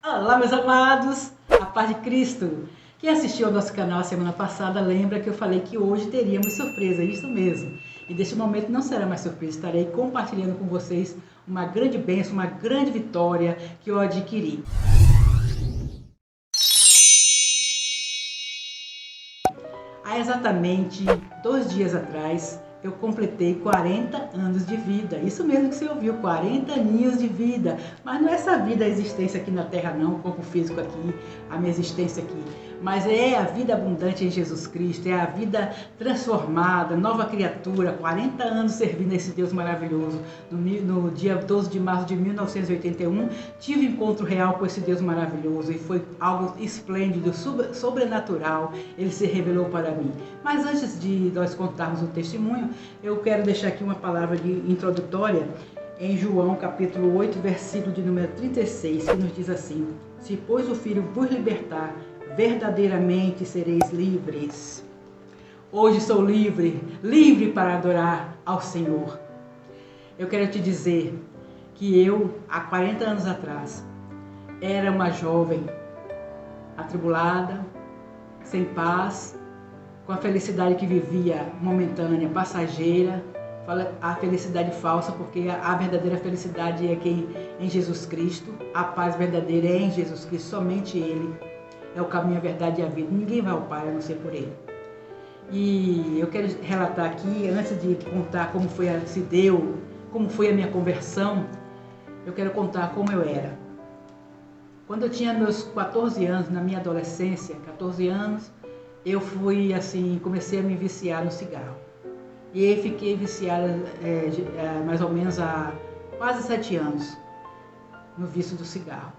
Olá, meus amados, a paz de Cristo. Quem assistiu ao nosso canal a semana passada lembra que eu falei que hoje teríamos surpresa, isso mesmo. E deste momento não será mais surpresa, estarei compartilhando com vocês uma grande bênção, uma grande vitória que eu adquiri. Há exatamente 2 dias atrás, eu completei 40 anos de vida. Isso mesmo que você ouviu, 40 aninhos de vida. Mas não é essa vida, a existência aqui na Terra não, o corpo físico aqui, a minha existência aqui. Mas é a vida abundante em Jesus Cristo, é a vida transformada, nova criatura, 40 anos servindo a esse Deus maravilhoso. No dia 12 de março de 1981, tive um encontro real com esse Deus maravilhoso e foi algo esplêndido, sobrenatural, ele se revelou para mim. Mas antes de nós contarmos o testemunho, eu quero deixar aqui uma palavra introdutória em João capítulo 8, versículo de número 36, que nos diz assim: se pois o Filho vos libertar, verdadeiramente sereis livres. Hoje sou livre, livre para adorar ao Senhor. Eu quero te dizer que eu, há 40 anos atrás, era uma jovem atribulada, sem paz, com a felicidade que vivia momentânea, passageira, a felicidade falsa, porque a verdadeira felicidade é em Jesus Cristo, a paz verdadeira é em Jesus Cristo, somente Ele é o caminho, a verdade e a vida. Ninguém vai ao Pai a não ser por Ele. E eu quero relatar aqui, antes de contar como foi como foi a minha conversão, eu quero contar como eu era. Quando eu tinha meus 14 anos, na minha adolescência, 14 anos, eu fui assim, comecei a me viciar no cigarro. E aí fiquei viciada mais ou menos há quase 7 anos no vício do cigarro.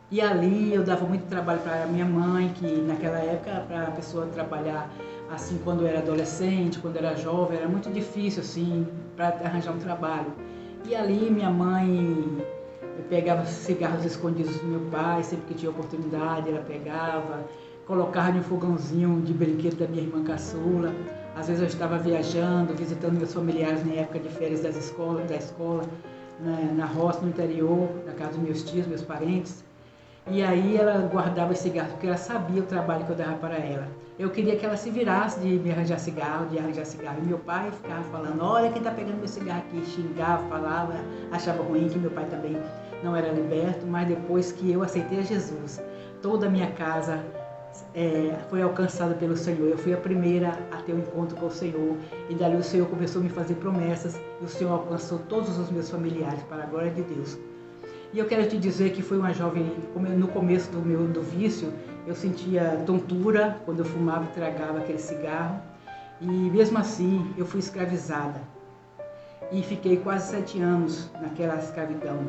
E ali eu dava muito trabalho para a minha mãe, que naquela época, para a pessoa trabalhar assim, quando eu era adolescente, quando eu era jovem, era muito difícil assim, para arranjar um trabalho. E ali minha mãe pegava cigarros escondidos do meu pai, sempre que tinha oportunidade, ela pegava, colocava no fogãozinho de brinquedo da minha irmã caçula. Às vezes eu estava viajando, visitando meus familiares na época de férias da escola, na roça, no interior, na casa dos meus tios, meus parentes. E aí ela guardava os cigarros, porque ela sabia o trabalho que eu dava para ela. Eu queria que ela se virasse de me arranjar cigarro, E meu pai ficava falando: olha quem está pegando meu cigarro aqui. Xingava, falava, achava ruim, que meu pai também não era liberto. Mas depois que eu aceitei a Jesus, toda a minha casa foi alcançada pelo Senhor. Eu fui a primeira a ter um encontro com o Senhor. E dali o Senhor começou a me fazer promessas. E o Senhor alcançou todos os meus familiares, para a glória de Deus. E eu quero te dizer que foi uma jovem, no começo do vício, eu sentia tontura quando eu fumava e tragava aquele cigarro. E mesmo assim, eu fui escravizada. E fiquei quase 7 anos naquela escravidão.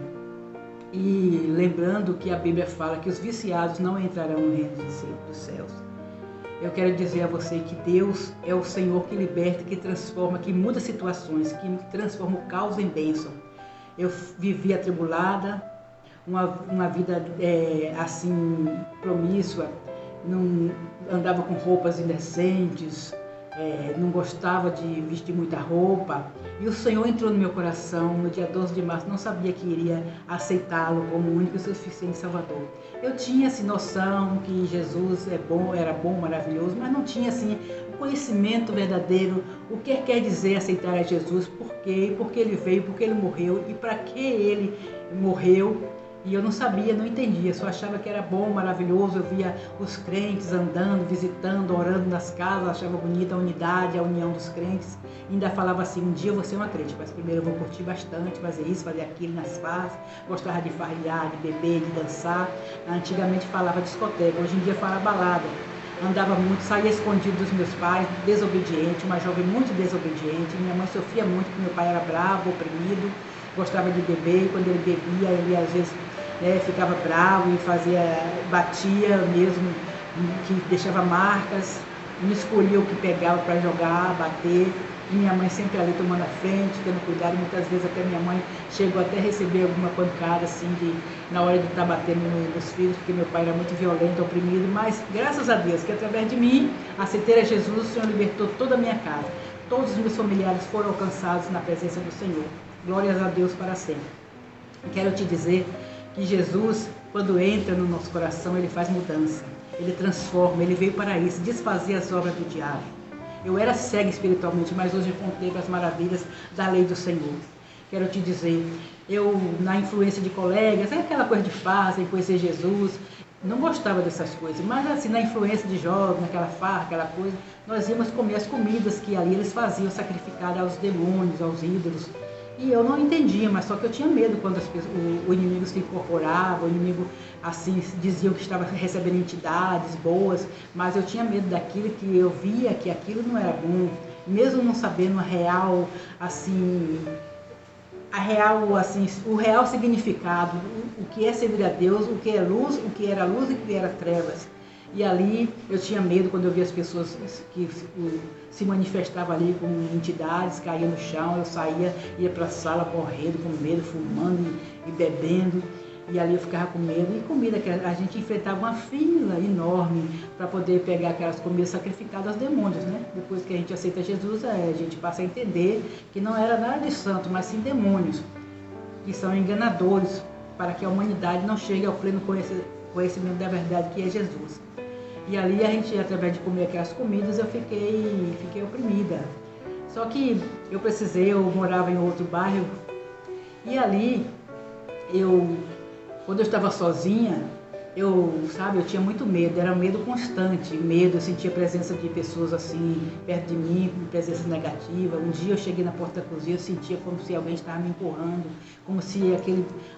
E lembrando que a Bíblia fala que os viciados não entrarão no reino dos céus. Eu quero dizer a você que Deus é o Senhor que liberta, que transforma, que muda situações, que transforma o caos em bênção. Eu vivia atribulada, uma vida assim, promíscua, não andava com roupas indecentes, não gostava de vestir muita roupa. E o Senhor entrou no meu coração no dia 12 de março, não sabia que iria aceitá-lo como o único e suficiente Salvador. Eu tinha assim, noção que Jesus era bom, maravilhoso, mas não tinha assim, o conhecimento verdadeiro, o que quer dizer aceitar a Jesus, por quê, porque ele veio, porque ele morreu e para que ele morreu. E eu não sabia, não entendia, só achava que era bom, maravilhoso. Eu via os crentes andando, visitando, orando nas casas, achava bonita a unidade, a união dos crentes. E ainda falava assim: um dia eu vou ser uma crente, mas primeiro eu vou curtir bastante, fazer isso, fazer aquilo nas farras. Gostava de farrear, de beber, de dançar. Antigamente falava discoteca, hoje em dia fala balada. Andava muito, saía escondido dos meus pais, desobediente, uma jovem muito desobediente. Minha mãe sofria muito porque meu pai era bravo, oprimido, gostava de beber, e quando ele bebia, ele às vezes ficava bravo e batia mesmo, que deixava marcas, não escolhia o que pegava para jogar, bater. E minha mãe sempre ali tomando a frente, tendo cuidado. Muitas vezes até minha mãe chegou até a receber alguma pancada assim, na hora de estar batendo nos filhos, porque meu pai era muito violento, oprimido. Mas graças a Deus que através de mim, aceitei a Jesus, o Senhor libertou toda a minha casa. Todos os meus familiares foram alcançados na presença do Senhor. Glórias a Deus para sempre. Quero te dizer que Jesus quando entra no nosso coração, ele faz mudança, ele transforma, ele veio para isso, desfazer as obras do diabo. Eu era cega espiritualmente, mas hoje eu contemplo as maravilhas da lei do Senhor. Quero te dizer, eu, na influência de colegas, aquela coisa de farra, em conhecer Jesus, não gostava dessas coisas, mas assim, na influência de jovens, naquela farra, aquela coisa, nós íamos comer as comidas que ali eles faziam, sacrificar aos demônios, aos ídolos. E eu não entendia, mas só que eu tinha medo quando o inimigo se incorporava, o inimigo assim diziam que estava recebendo entidades boas, mas eu tinha medo daquilo, que eu via que aquilo não era bom, mesmo não sabendo o real significado, o que é servir a Deus, o que é luz, o que era luz e o que era trevas. E ali eu tinha medo quando eu via as pessoas que se manifestavam ali com entidades, caíam no chão, eu saía, ia para a sala correndo com medo, fumando e bebendo. E ali eu ficava com medo. E comida, que a gente enfrentava uma fila enorme para poder pegar aquelas comidas sacrificadas aos demônios, né? Depois que a gente aceita Jesus, a gente passa a entender que não era nada de santo, mas sim demônios, que são enganadores, para que a humanidade não chegue ao pleno conhecimento da verdade, que é Jesus. E ali a gente, através de comer aquelas comidas, eu fiquei oprimida. Só que eu morava em outro bairro, e ali quando eu estava sozinha, eu tinha muito medo, era um medo constante, eu sentia a presença de pessoas assim, perto de mim, presença negativa. Um dia eu cheguei na porta da cozinha, eu sentia como se alguém estava me empurrando, como se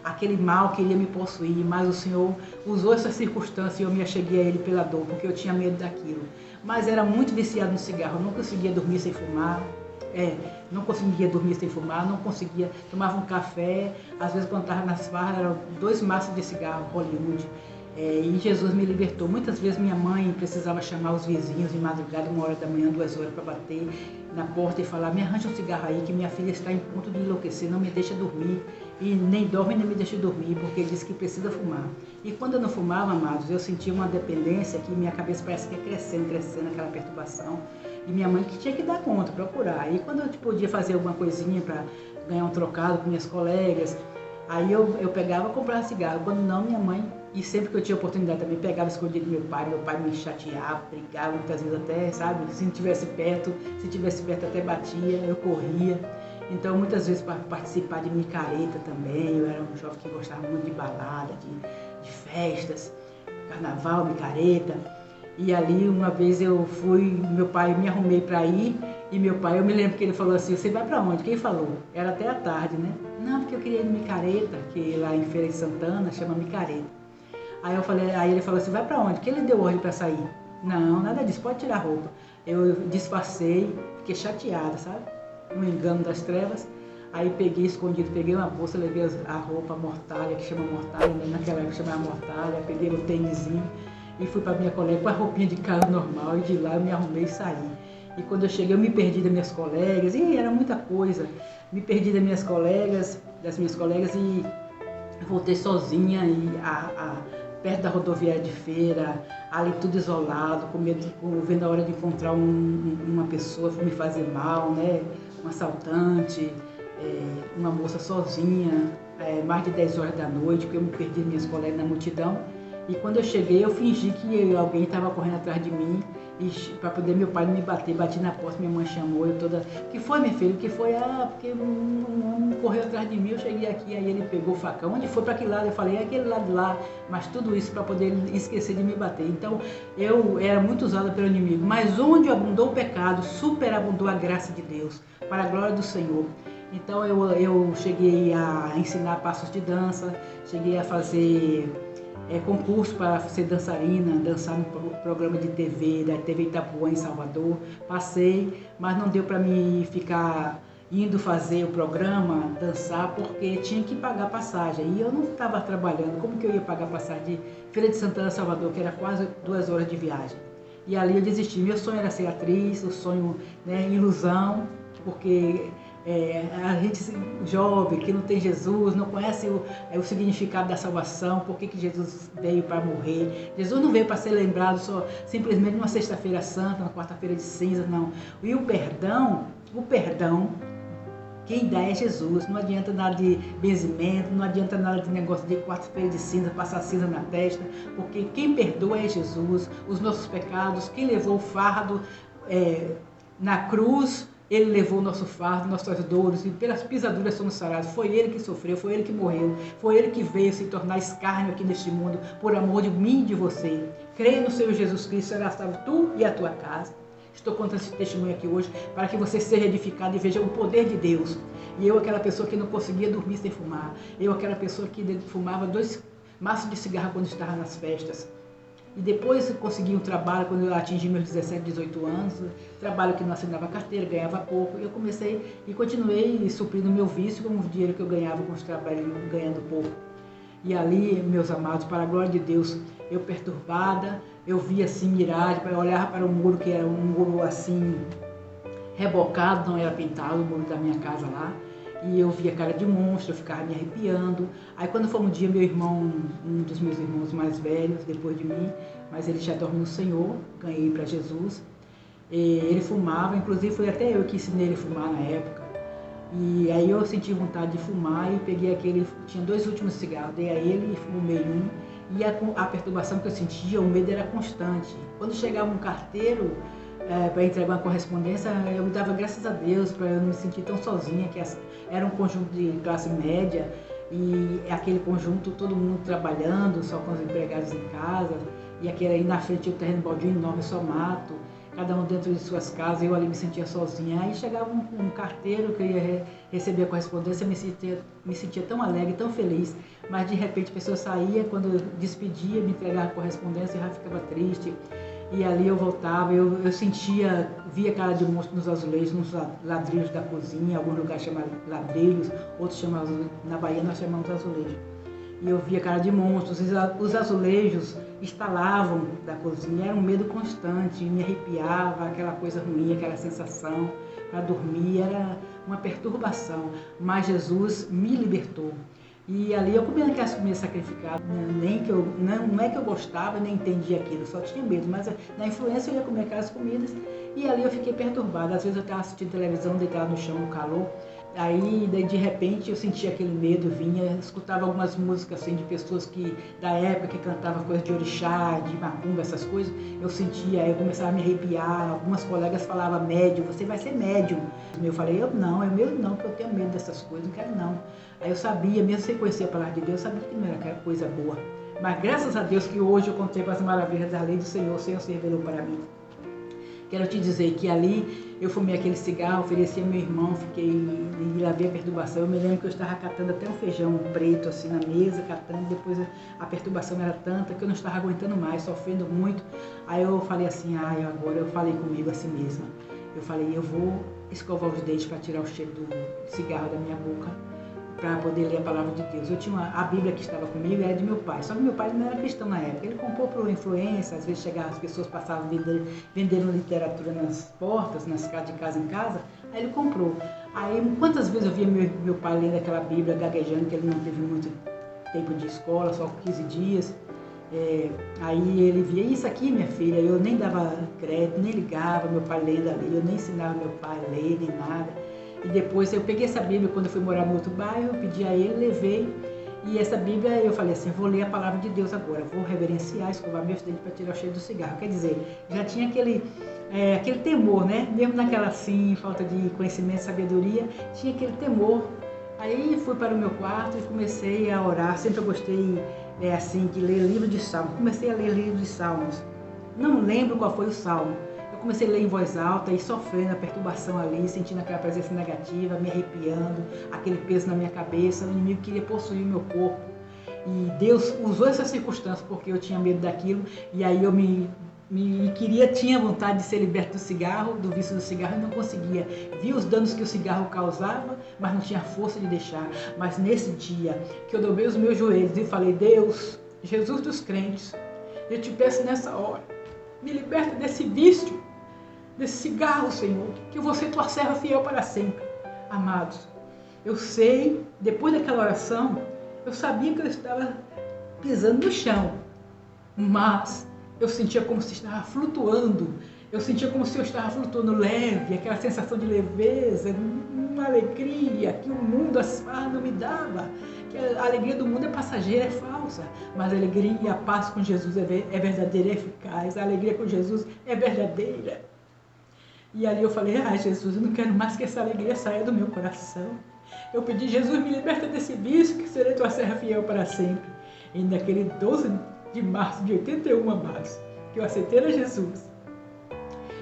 aquele mal queria me possuir, mas o Senhor usou essa circunstância e eu me acheguei a Ele pela dor, porque eu tinha medo daquilo. Mas era muito viciado no cigarro, eu não conseguia dormir sem fumar. Não conseguia dormir sem fumar, não conseguia, tomava um café, às vezes quando estava nas farras, eram 2 maços de cigarro, Hollywood. E Jesus me libertou. Muitas vezes minha mãe precisava chamar os vizinhos de madrugada, 1 hora da manhã, 2 horas, para bater na porta e falar: me arranja um cigarro aí, que minha filha está em ponto de enlouquecer, não me deixa dormir, e nem dorme nem me deixa dormir, porque ele disse que precisa fumar. E quando eu não fumava, amados, eu sentia uma dependência que minha cabeça parece que ia crescendo, aquela perturbação. E minha mãe que tinha que dar conta, procurar. E quando eu podia fazer alguma coisinha para ganhar um trocado com minhas colegas, aí eu pegava e comprava cigarro. Quando não, minha mãe, e sempre que eu tinha oportunidade também, pegava escondido do meu pai me chateava, brigava, muitas vezes até, se tivesse perto até batia, eu corria. Então, muitas vezes para participar de micareta também, eu era um jovem que gostava muito de balada, de festas, carnaval, micareta. E ali uma vez meu pai, me arrumei para ir, e meu pai, eu me lembro que ele falou assim: você vai para onde? Quem falou? Era até a tarde, né? Não, porque eu queria ir no micareta, que lá em Feira de Santana chama micareta. Aí ele falou assim: vai para onde? Que ele deu ordem para sair? Não, nada disso, pode tirar a roupa. Eu disfarcei, fiquei chateada, sabe? Um engano das trevas. Aí peguei escondido, peguei uma bolsa, levei a roupa, a mortalha, que chama mortalha, né? Naquela época chamava mortalha, peguei o tênisinho e fui para minha colega com a roupinha de casa normal, e de lá eu me arrumei e saí. E quando eu cheguei, eu me perdi das minhas colegas, e era muita coisa. Me perdi das minhas colegas e voltei sozinha perto da rodoviária de Feira, ali tudo isolado, com medo, vendo a hora de encontrar uma pessoa me fazer mal, né? Um assaltante, uma moça sozinha, mais de 10 horas da noite, porque eu me perdi das minhas colegas na multidão. E quando eu cheguei, eu fingi que alguém estava correndo atrás de mim, para poder meu pai não me bater. Bati na porta, minha mãe chamou, eu toda: o que foi, minha filha? O que foi? Porque um homem correu atrás de mim, eu cheguei aqui, aí ele pegou o facão. Onde foi? Para aquele lado? Eu falei: é aquele lado lá. Mas tudo isso para poder esquecer de me bater. Então, eu era muito usada pelo inimigo. Mas onde abundou o pecado, superabundou a graça de Deus, para a glória do Senhor. Então, eu cheguei a ensinar passos de dança, cheguei a fazer concurso para ser dançarina, dançar no programa de TV, da TV Itapuã em Salvador. Passei, mas não deu para mim ficar indo fazer o programa, dançar, porque tinha que pagar passagem. E eu não estava trabalhando, como que eu ia pagar passagem de Feira de Santana a Salvador, que era quase 2 horas de viagem? E ali eu desisti. Meu sonho era ser atriz, o sonho, ilusão, porque a gente jovem, que não tem Jesus, não conhece o significado da salvação, por que Jesus veio para morrer. Jesus não veio para ser lembrado só simplesmente numa sexta-feira santa, numa quarta-feira de cinzas, não. E o perdão Quem dá é Jesus. Não adianta nada de benzimento, não adianta nada de negócio de quarta-feira de cinza, passar cinza na testa, porque quem perdoa é Jesus. Os nossos pecados, quem levou o fardo na cruz, Ele levou o nosso fardo, nossas dores, e pelas pisaduras somos sarados. Foi Ele que sofreu, foi Ele que morreu, foi Ele que veio se tornar escárnio aqui neste mundo, por amor de mim e de você. Creia no Senhor Jesus Cristo, será salvo tu e a tua casa. Estou contando esse testemunho aqui hoje para que você seja edificado e veja o poder de Deus. E eu, aquela pessoa que não conseguia dormir sem fumar. Eu, aquela pessoa que fumava 2 maços de cigarro quando estava nas festas. E depois consegui um trabalho quando eu atingi meus 17, 18 anos. Trabalho que não assinava carteira, ganhava pouco. Eu comecei e continuei suprindo meu vício com o dinheiro que eu ganhava com os trabalhos, ganhando pouco. E ali, meus amados, para a glória de Deus, eu perturbada, eu via assim miragem, olhar para o muro, que era um muro assim, rebocado, não era pintado, o muro da minha casa lá. E eu via cara de monstro, eu ficava me arrepiando. Aí quando foi um dia, meu irmão, um dos meus irmãos mais velhos, depois de mim, mas ele já dorme no Senhor, ganhei para Jesus. E ele fumava, inclusive foi até eu que ensinei ele a fumar na época. E aí eu senti vontade de fumar e peguei aquele, tinha 2 últimos cigarros, dei a ele e fumei um. E a perturbação que eu sentia, o medo era constante. Quando chegava um carteiro para entregar uma correspondência, eu me dava graças a Deus para eu não me sentir tão sozinha, que era um conjunto de classe média e aquele conjunto, todo mundo trabalhando, só com os empregados em casa, e aquele aí na frente tinha um terreno baldio enorme, só mato, cada um dentro de suas casas, eu ali me sentia sozinha. Aí chegava um carteiro que ia receber a correspondência, eu me sentia tão alegre, tão feliz, mas de repente a pessoa saía, quando eu despedia, me entregava a correspondência, eu já ficava triste. E ali eu voltava, eu sentia, via cara de monstro nos azulejos, nos ladrilhos da cozinha, alguns lugares chamam ladrilhos, outros chamam, na Bahia nós chamamos azulejo. E eu via cara de monstros, os azulejos estalavam da cozinha, era um medo constante, me arrepiava, aquela coisa ruim, aquela sensação para dormir, era uma perturbação, mas Jesus me libertou. E ali eu comia aquelas comidas sacrificadas, não é que eu gostava, nem entendia aquilo, só tinha medo, mas na influência eu ia comer aquelas comidas e ali eu fiquei perturbada. Às vezes eu estava assistindo televisão, deitada no chão, no calor, aí de repente eu sentia aquele medo, vinha, escutava algumas músicas assim de pessoas da época que cantavam coisas de orixá, de macumba, essas coisas, eu sentia, eu começava a me arrepiar, algumas colegas falavam médium, você vai ser médium. Eu falei, eu mesmo não, porque eu tenho medo dessas coisas, não quero não. Aí eu sabia, mesmo sem conhecer a palavra de Deus, eu sabia que não era coisa boa. Mas graças a Deus que hoje eu contemplo as maravilhas da lei do Senhor, o Senhor se revelou para mim. Quero te dizer que ali eu fumei aquele cigarro, ofereci a meu irmão, fiquei e lá veio a perturbação. Eu me lembro que eu estava catando até um feijão preto assim na mesa, catando, depois a perturbação era tanta que eu não estava aguentando mais, sofrendo muito. Aí eu falei assim, agora eu falei comigo assim mesma. Eu falei, eu vou escovar os dentes para tirar o cheiro do cigarro da minha boca, para poder ler a palavra de Deus. Eu tinha a Bíblia que estava comigo, era de meu pai, só que meu pai não era cristão na época, ele comprou por influência, às vezes chegavam as pessoas, passavam vendendo literatura nas portas, nas casas, de casa em casa, aí ele comprou. Aí quantas vezes eu via meu pai lendo aquela Bíblia, gaguejando, que ele não teve muito tempo de escola, só 15 dias, aí ele via, isso aqui minha filha, eu nem dava crédito, nem ligava, meu pai lendo ali, eu nem ensinava meu pai a ler, nem nada. E depois eu peguei essa Bíblia quando eu fui morar no outro bairro, eu pedi a ele, levei. E essa Bíblia eu falei assim, vou ler a palavra de Deus agora, vou reverenciar, escovar meus dentes para tirar o cheiro do cigarro. Quer dizer, já tinha aquele temor, né? Mesmo naquela assim, falta de conhecimento, sabedoria, tinha aquele temor. Aí fui para o meu quarto e comecei a orar. Sempre eu gostei assim, de ler livro de salmos. Comecei a ler livro de salmos. Não lembro qual foi o salmo. Comecei a ler em voz alta e sofrendo a perturbação ali, sentindo aquela presença negativa, me arrepiando, aquele peso na minha cabeça, o inimigo queria possuir o meu corpo. E Deus usou essas circunstâncias porque eu tinha medo daquilo, e aí eu tinha vontade de ser liberto do cigarro, do vício do cigarro, e não conseguia. Vi os danos que o cigarro causava, mas não tinha força de deixar. Mas nesse dia que eu dobrei os meus joelhos e falei, Deus, Jesus dos crentes, eu te peço nessa hora, me liberta desse vício, desse cigarro, Senhor, que eu vou ser tua serva fiel para sempre. Amados, eu sei, depois daquela oração, eu sabia que eu estava pisando no chão, mas eu sentia como se estava flutuando, eu sentia como se eu estava flutuando leve, aquela sensação de leveza, uma alegria que o mundo, as farras não me dava. Que a alegria do mundo é passageira, é falsa. Mas a alegria e a paz com Jesus é verdadeira e eficaz. A alegria com Jesus é verdadeira. E ali eu falei, Jesus, eu não quero mais que essa alegria saia do meu coração. Eu pedi, Jesus, me liberta desse vício, que serei tua serva fiel para sempre. E naquele 12 de março de 81, amados, que eu aceitei a Jesus,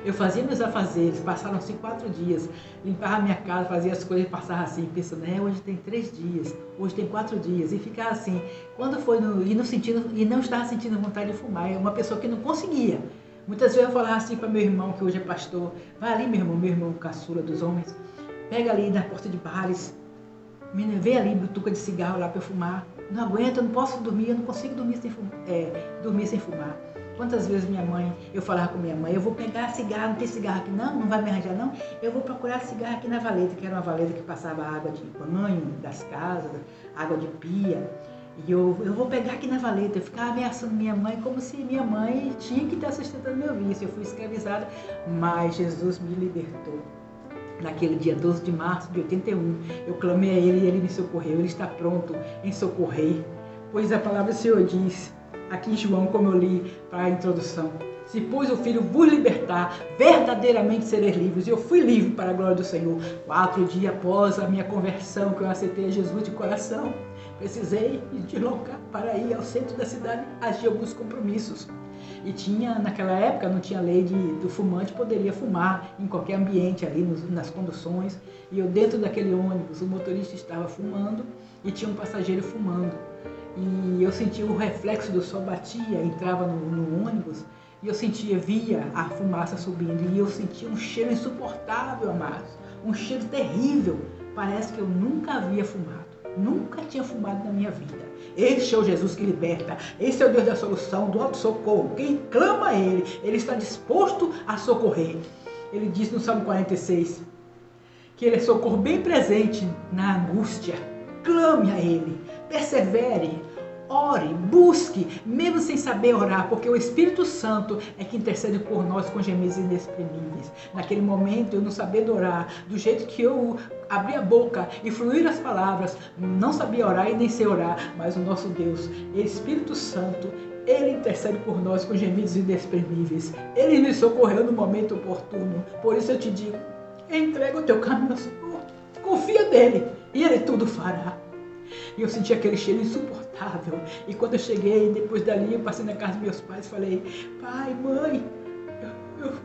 eu fazia meus afazeres, passaram-se 4 dias, limpava a minha casa, fazia as coisas e passava assim, pensando, hoje tem 3 dias, hoje tem 4 dias, e ficava assim. Quando foi e não estava sentindo vontade de fumar, uma pessoa que não conseguia. Muitas vezes eu falava assim para meu irmão, que hoje é pastor, vai ali meu irmão caçula dos homens, pega ali na porta de bares, vem ali, butuca de cigarro lá para eu fumar. Não aguento, eu não posso dormir, eu não consigo dormir sem fumar. Quantas vezes eu falava com minha mãe, eu vou pegar cigarro, não tem cigarro aqui não, não vai me arranjar não, eu vou procurar cigarro aqui na valeta, que era uma valeta que passava água de banho das casas, água de pia, e eu vou pegar aqui na valeta. Eu ficava ameaçando minha mãe como se minha mãe tinha que estar sustentando meu vício. Eu fui escravizada, mas Jesus me libertou. Naquele dia 12 de março de 81, eu clamei a Ele e Ele me socorreu. Ele está pronto em socorrer, pois a palavra do Senhor diz, aqui em João, como eu li para a introdução, se pois o Filho vos libertar, verdadeiramente sereis livres. E eu fui livre para a glória do Senhor. 4 dias após a minha conversão, que eu aceitei a Jesus de coração, precisei me deslocar para ir ao centro da cidade agir alguns compromissos. E naquela época, não tinha lei do fumante poderia fumar em qualquer ambiente ali, nas conduções. E eu dentro daquele ônibus, o motorista estava fumando e tinha um passageiro fumando. E eu sentia o reflexo do sol batia, entrava no ônibus, e eu via a fumaça subindo, e eu sentia um cheiro insuportável, amados, um cheiro terrível. Parece que eu nunca havia fumado, nunca tinha fumado na minha vida. Este é o Jesus que liberta, esse é o Deus da solução, do auto-socorro. Quem clama a Ele está disposto a socorrer. Ele diz no Salmo 46, que Ele é socorro bem presente na angústia. Clame a Ele, persevere, ore, busque, mesmo sem saber orar, porque o Espírito Santo é que intercede por nós com gemidos inexprimíveis. Naquele momento, eu não sabia orar, do jeito que eu abri a boca e fluíram as palavras, não sabia orar e nem sei orar, mas o nosso Deus, Espírito Santo, Ele intercede por nós com gemidos inexprimíveis. Ele nos socorreu no momento oportuno. Por isso eu te digo, entrega o teu caminho ao Senhor, confia nele e Ele tudo fará. E eu senti aquele cheiro insuportável. E quando eu cheguei, depois dali, eu passei na casa dos meus pais e falei, pai, mãe,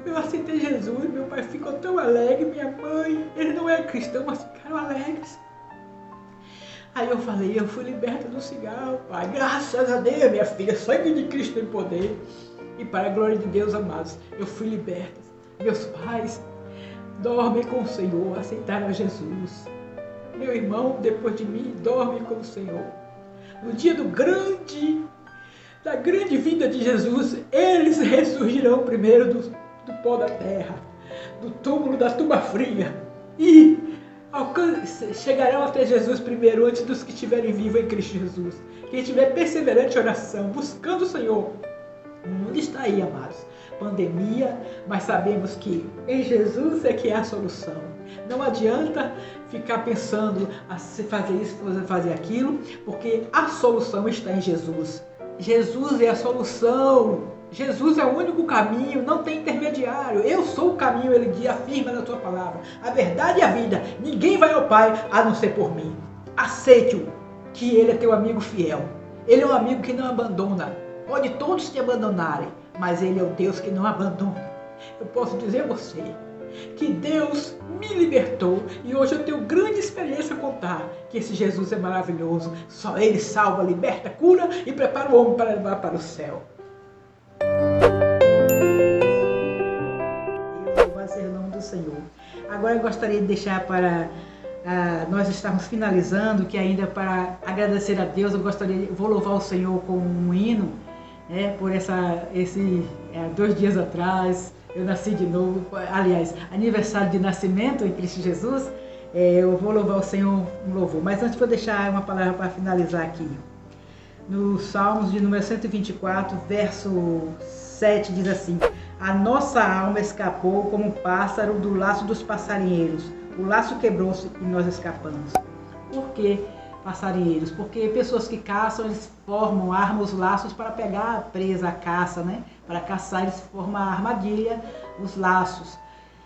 eu aceitei Jesus, meu pai ficou tão alegre, minha mãe, ele não é cristão, mas ficaram alegres. Aí eu falei, eu fui liberta do cigarro, pai, graças a Deus, minha filha, sangue de Cristo tem poder. E para a glória de Deus, amados, eu fui liberta. Meus pais dormem com o Senhor, aceitaram a Jesus. Meu irmão, depois de mim, dorme com o Senhor. No dia da grande vinda de Jesus, eles ressurgirão primeiro do pó da terra, do túmulo da tumba fria, e chegarão até Jesus primeiro, antes dos que estiverem vivos em Cristo Jesus. Quem estiver perseverante em oração, buscando o Senhor, o mundo está aí, amados. Pandemia, mas sabemos que em Jesus é que é a solução. Não adianta ficar pensando a fazer isso, fazer aquilo, porque a solução está em Jesus. Jesus é a solução. Jesus é o único caminho, não tem intermediário. Eu sou o caminho, ele afirma na sua palavra. A verdade e a vida. Ninguém vai ao Pai a não ser por mim. Aceite-o, que ele é teu amigo fiel. Ele é um amigo que não abandona. Pode todos te abandonarem, mas ele é o Deus que não abandona. Eu posso dizer a você que Deus me libertou e hoje eu tenho grande experiência a contar que esse Jesus é maravilhoso. Só Ele salva, liberta, cura e prepara o homem para levar para o céu. Louvado seja o nome do Senhor. Agora eu gostaria de deixar para nós estamos finalizando, que ainda para agradecer a Deus, vou louvar o Senhor com um hino, por 2 dias atrás. Eu nasci de novo, aliás, aniversário de nascimento em Cristo Jesus, eu vou louvar o Senhor um louvor. Mas antes vou deixar uma palavra para finalizar aqui. No Salmos de número 124, verso 7, diz assim: a nossa alma escapou como um pássaro do laço dos passarinheiros. o laço quebrou-se e nós escapamos. Por quê, passarinheiros? Porque pessoas que caçam, eles armam os laços para pegar a presa, a caça, né? Para caçar, eles formam a armadilha, os laços.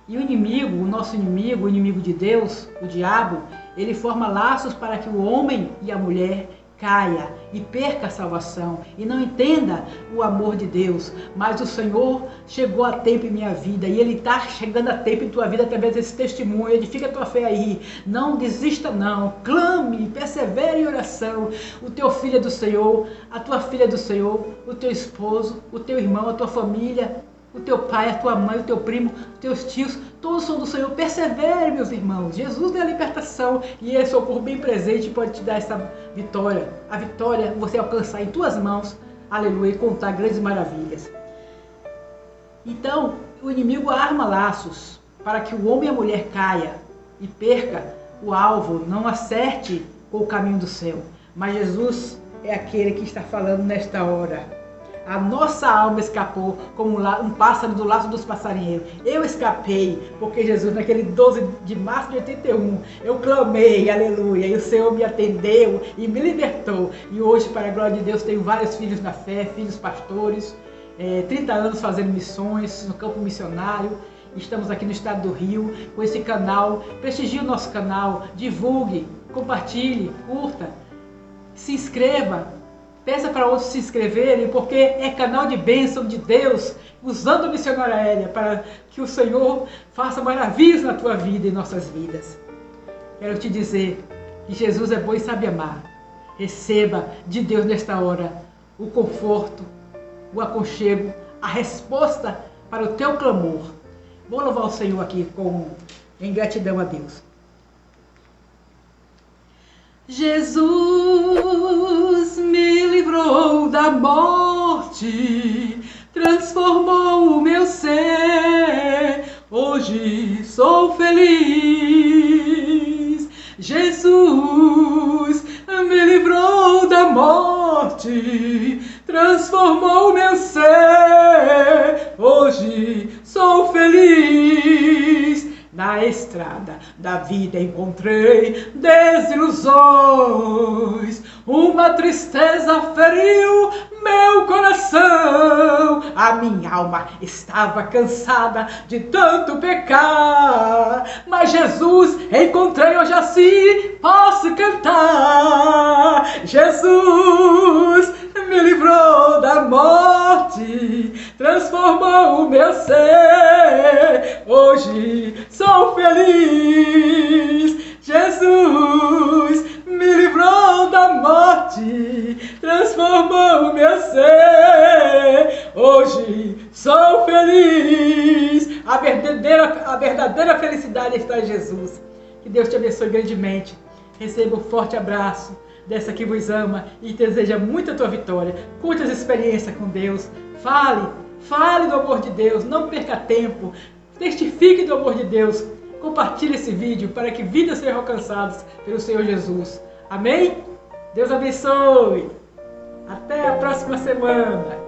E o inimigo, o nosso inimigo, o inimigo de Deus, o diabo, ele forma laços para que o homem e a mulher caia e perca a salvação e não entenda o amor de Deus. Mas o Senhor chegou a tempo em minha vida e Ele está chegando a tempo em tua vida através desse testemunho. Edifica a tua fé aí, não desista não, clame, persevere em oração. O teu filho é do Senhor, a tua filha é do Senhor, o teu esposo, o teu irmão, a tua família, o teu pai, a tua mãe, o teu primo, os teus tios, todos são do Senhor. Persevere, meus irmãos. Jesus é a libertação e é socorro bem presente, pode te dar essa vitória. A vitória você alcançar em tuas mãos, aleluia, e contar grandes maravilhas. Então, o inimigo arma laços para que o homem e a mulher caia e perca o alvo, não acerte com o caminho do céu. Mas Jesus é aquele que está falando nesta hora. A nossa alma escapou como um pássaro do laço dos passarinheiros. Eu escapei, porque Jesus, naquele 12 de março de 81, eu clamei, aleluia, e o Senhor me atendeu e me libertou. E hoje, para a glória de Deus, tenho vários filhos na fé, filhos pastores, 30 anos fazendo missões no campo missionário. Estamos aqui no estado do Rio, com esse canal. Prestigie o nosso canal, divulgue, compartilhe, curta, se inscreva. Peça para outros se inscreverem, porque é canal de bênção de Deus, usando a missionária Hélia, para que o Senhor faça maravilhas na tua vida e em nossas vidas. Quero te dizer que Jesus é bom e sabe amar. Receba de Deus nesta hora o conforto, o aconchego, a resposta para o teu clamor. Vou louvar o Senhor aqui em gratidão a Deus. Jesus me livrou da morte, transformou o meu ser, hoje sou feliz. Jesus me livrou da morte, transformou o meu ser, hoje sou feliz. Na estrada da vida encontrei desilusões, uma tristeza feriu meu coração. A minha alma estava cansada de tanto pecar, mas Jesus encontrei, hoje assim posso cantar. Jesus me livrou da morte, transformou o meu ser, hoje sou feliz. Jesus me livrou da morte, transformou o meu ser, hoje sou feliz. A verdadeira felicidade está em Jesus. Que Deus te abençoe grandemente. Receba um forte abraço dessa que vos ama e deseja muito a tua vitória. Curte as experiências com Deus. Fale do amor de Deus. Não perca tempo. Testifique do amor de Deus. Compartilhe esse vídeo para que vidas sejam alcançadas pelo Senhor Jesus. Amém? Deus abençoe. Até a próxima semana.